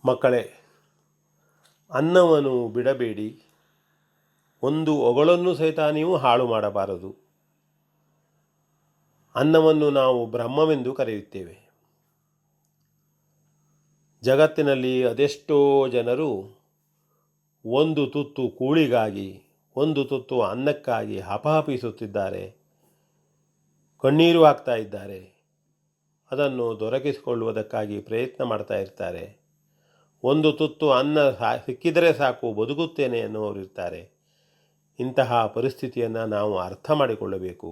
ಮಕ್ಕಳೇ, ಅನ್ನವನ್ನು ಬಿಡಬೇಡಿ. ಒಂದು ಒಗಳನ್ನು ಸಹಿತ ನೀವು ಹಾಳು ಮಾಡಬಾರದು. ಅನ್ನವನ್ನು ನಾವು ಬ್ರಹ್ಮವೆಂದು ಕರೆಯುತ್ತೇವೆ. ಜಗತ್ತಿನಲ್ಲಿ ಅದೆಷ್ಟೋ ಜನರು ಒಂದು ತುತ್ತು ಕೂಳಿಗಾಗಿ, ಒಂದು ತುತ್ತು ಅನ್ನಕ್ಕಾಗಿ ಹಪಹಪಿಸುತ್ತಿದ್ದಾರೆ, ಕಣ್ಣೀರು ಹಾಕ್ತಾ ಇದ್ದಾರೆ. ಅದನ್ನು ದೊರಕಿಸಿಕೊಳ್ಳುವುದಕ್ಕಾಗಿ ಪ್ರಯತ್ನ ಮಾಡ್ತಾ ಇರ್ತಾರೆ. ಒಂದು ತುತ್ತು ಅನ್ನ ಸಿಕ್ಕಿದರೆ ಸಾಕು, ಬದುಕುತ್ತೇನೆ ಎನ್ನುವರು ಇರ್ತಾರೆ. ಇಂತಹ ಪರಿಸ್ಥಿತಿಯನ್ನು ನಾವು ಅರ್ಥ ಮಾಡಿಕೊಳ್ಳಬೇಕು.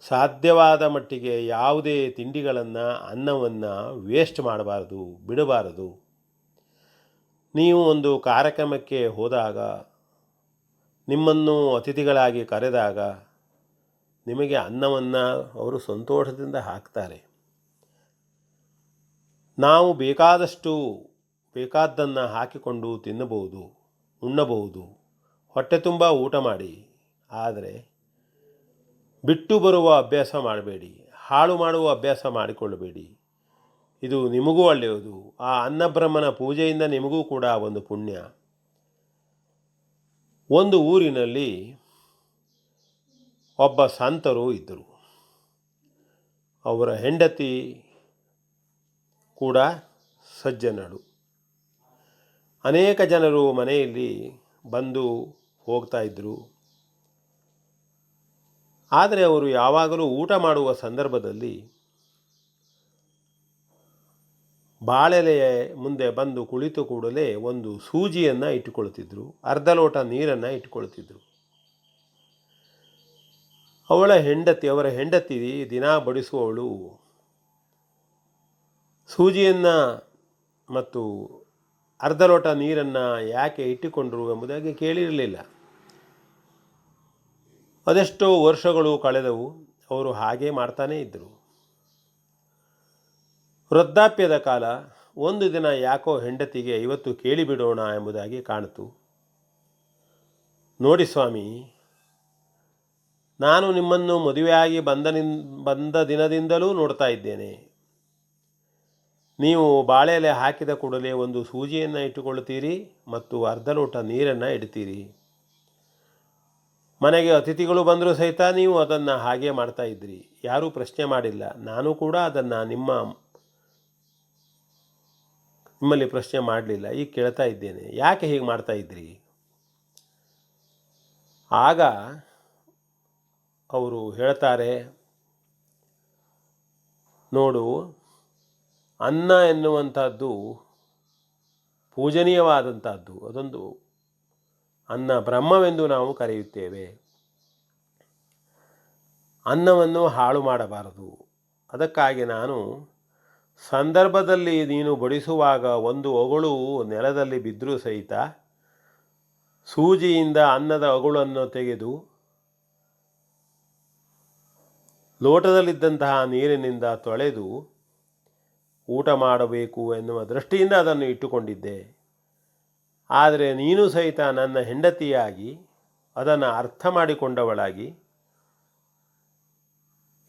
ಸಾಧ್ಯವಾದ ಮಟ್ಟಿಗೆ ಯಾವುದೇ ತಿಂಡಿಗಳನ್ನು, ಅನ್ನವನ್ನು ವೇಸ್ಟ್ ಮಾಡಬಾರದು, ಬಿಡಬಾರದು. ನೀವು ಒಂದು ಕಾರ್ಯಕ್ರಮಕ್ಕೆ ಹೋದಾಗ, ನಿಮ್ಮನ್ನು ಅತಿಥಿಗಳಾಗಿ ಕರೆದಾಗ ನಿಮಗೆ ಅನ್ನವನ್ನು ಅವರು ಸಂತೋಷದಿಂದ ಹಾಕ್ತಾರೆ. ನಾವು ಬೇಕಾದ್ದನ್ನು ಹಾಕಿಕೊಂಡು ತಿನ್ನಬಹುದು, ಉಣ್ಣಬಹುದು, ಹೊಟ್ಟೆ ತುಂಬ ಊಟ ಮಾಡಿ. ಆದರೆ ಬಿಟ್ಟು ಬರುವ ಅಭ್ಯಾಸ ಮಾಡಬೇಡಿ, ಹಾಳು ಮಾಡುವ ಅಭ್ಯಾಸ ಮಾಡಿಕೊಳ್ಳಬೇಡಿ. ಇದು ನಿಮಗೂ ಒಳ್ಳೆಯದು. ಆ ಅನ್ನಬ್ರಹ್ಮನ ಪೂಜೆಯಿಂದ ನಿಮಗೂ ಕೂಡ ಒಂದು ಪುಣ್ಯ. ಒಂದು ಊರಿನಲ್ಲಿ ಒಬ್ಬ ಸಂತರು ಇದ್ದರು. ಅವರ ಹೆಂಡತಿ ಕೂಡ ಸಜ್ಜನಳು. ಅನೇಕ ಜನರು ಮನೆಯಲ್ಲಿ ಬಂದು ಹೋಗ್ತಾ ಇದ್ದರು. ಆದರೆ ಅವರು ಯಾವಾಗಲೂ ಊಟ ಮಾಡುವ ಸಂದರ್ಭದಲ್ಲಿ ಬಾಳೆಲೆಯ ಮುಂದೆ ಬಂದು ಕುಳಿತು ಕೂಡಲೇ ಒಂದು ಸೂಜಿಯನ್ನು ಇಟ್ಟುಕೊಳ್ತಿದ್ರು, ಅರ್ಧ ಲೋಟ ನೀರನ್ನು ಇಟ್ಟುಕೊಳ್ತಿದ್ರು. ಅವರ ಹೆಂಡತಿ ದಿನ ಬಡಿಸುವವಳು ಸೂಜಿಯನ್ನು ಮತ್ತು ಅರ್ಧ ಲೋಟ ನೀರನ್ನು ಯಾಕೆ ಇಟ್ಟುಕೊಂಡರು ಎಂಬುದಾಗಿ ಕೇಳಿರಲಿಲ್ಲ. ಅದೆಷ್ಟೋ ವರ್ಷಗಳು ಕಳೆದವು. ಅವರು ಹಾಗೇ ಮಾಡ್ತಾನೇ ಇದ್ದರು. ವೃದ್ಧಾಪ್ಯದ ಕಾಲ. ಒಂದು ದಿನ ಯಾಕೋ ಹೆಂಡತಿಗೆ ಇವತ್ತು ಕೇಳಿಬಿಡೋಣ ಎಂಬುದಾಗಿ ಕಾಣಿತು. ನೋಡಿ ಸ್ವಾಮಿ, ನಾನು ನಿಮ್ಮನ್ನು ಮದುವೆಯಾಗಿ ಬಂದ ದಿನದಿಂದಲೂ ನೋಡ್ತಾ ಇದ್ದೇನೆ. ನೀವು ಬಾಳೆಲೆ ಹಾಕಿದ ಕೂಡಲೇ ಒಂದು ಸೂಜಿಯನ್ನು ಇಟ್ಟುಕೊಳ್ಳುತ್ತೀರಿ ಮತ್ತು ಅರ್ಧ ಲೋಟ ನೀರನ್ನು ಇಡ್ತೀರಿ. ಮನೆಗೆ ಅತಿಥಿಗಳು ಬಂದರೂ ಸಹಿತ ನೀವು ಅದನ್ನು ಹಾಗೆ ಮಾಡ್ತಾ ಇದ್ರಿ. ಯಾರೂ ಪ್ರಶ್ನೆ ಮಾಡಿಲ್ಲ. ನಾನು ಕೂಡ ಅದನ್ನು ನಿಮ್ಮಲ್ಲಿ ಪ್ರಶ್ನೆ ಮಾಡಲಿಲ್ಲ. ಈಗ ಕೇಳ್ತಾ ಇದ್ದೇನೆ, ಯಾಕೆ ಹೀಗೆ ಮಾಡ್ತಾ ಇದ್ರಿ? ಆಗ ಅವರು ಹೇಳ್ತಾರೆ, ನೋಡು, ಅನ್ನ ಎನ್ನುವಂಥದ್ದು ಪೂಜನೀಯವಾದಂಥದ್ದು. ಅದೊಂದು ಅನ್ನ ಬ್ರಹ್ಮವೆಂದು ನಾವು ಕರೆಯುತ್ತೇವೆ. ಅನ್ನವನ್ನು ಹಾಳು ಮಾಡಬಾರದು. ಅದಕ್ಕಾಗಿ ನಾನು ಸಂದರ್ಭದಲ್ಲಿ ನೀನು ಬಡಿಸುವಾಗ ಒಂದು ಅಗುಳು ನೆಲದಲ್ಲಿ ಬಿದ್ದರೂ ಸಹಿತ ಸೂಜಿಯಿಂದ ಅನ್ನದ ಅಗುಳನ್ನು ತೆಗೆದು ಲೋಟದಲ್ಲಿದ್ದಂತಹ ನೀರಿನಿಂದ ತೊಳೆದು ಊಟ ಮಾಡಬೇಕು ಎನ್ನುವ ದೃಷ್ಟಿಯಿಂದ ಅದನ್ನು ಇಟ್ಟುಕೊಂಡಿದ್ದೆ. ಆದರೆ ನೀನು ಸಹಿತ ನನ್ನ ಹೆಂಡತಿಯಾಗಿ ಅದನ್ನು ಅರ್ಥ ಮಾಡಿಕೊಂಡವಳಾಗಿ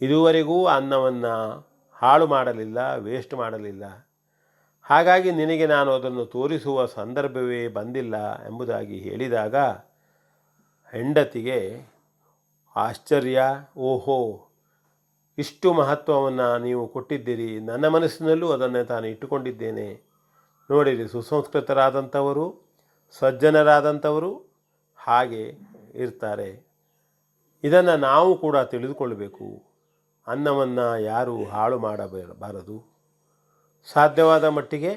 ಇದುವರೆಗೂ ಅನ್ನವನ್ನು ಹಾಳು ಮಾಡಲಿಲ್ಲ, ವೇಸ್ಟ್ ಮಾಡಲಿಲ್ಲ. ಹಾಗಾಗಿ ನಿನಗೆ ನಾನು ಅದನ್ನು ತೋರಿಸುವ ಸಂದರ್ಭವೇ ಬಂದಿಲ್ಲ ಎಂಬುದಾಗಿ ಹೇಳಿದಾಗ ಹೆಂಡತಿಗೆ ಆಶ್ಚರ್ಯ. ಓಹೋ, ಇಷ್ಟು ಮಹತ್ವವನ್ನು ನೀವು ಕೊಟ್ಟಿದ್ದೀರಿ. ನನ್ನ ಮನಸ್ಸಿನಲ್ಲೂ ಅದನ್ನು ತಾನು ಇಟ್ಟುಕೊಂಡಿದ್ದೇನೆ. ನೋಡಿರಿ, ಸುಸಂಸ್ಕೃತರಾದಂಥವರು, ಸಜ್ಜನರಾದಂಥವರು ಹಾಗೆ ಇರ್ತಾರೆ. ಇದನ್ನು ನಾವು ಕೂಡ ತಿಳಿದುಕೊಳ್ಳಬೇಕು. ಅನ್ನವನ್ನು ಯಾರೂ ಹಾಳು ಮಾಡಬಾರದು. ಸಾಧ್ಯವಾದ ಮಟ್ಟಿಗೆ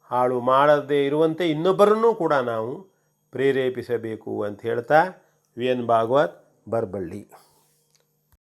ಹಾಳು ಮಾಡದೇ ಇರುವಂತೆ ಇನ್ನೊಬ್ಬರನ್ನೂ ಕೂಡ ನಾವು ಪ್ರೇರೇಪಿಸಬೇಕು ಅಂತ ಹೇಳ್ತಾ, ವಿ ಎನ್ ಭಾಗವತ್, ಬರಬಳ್ಳಿ.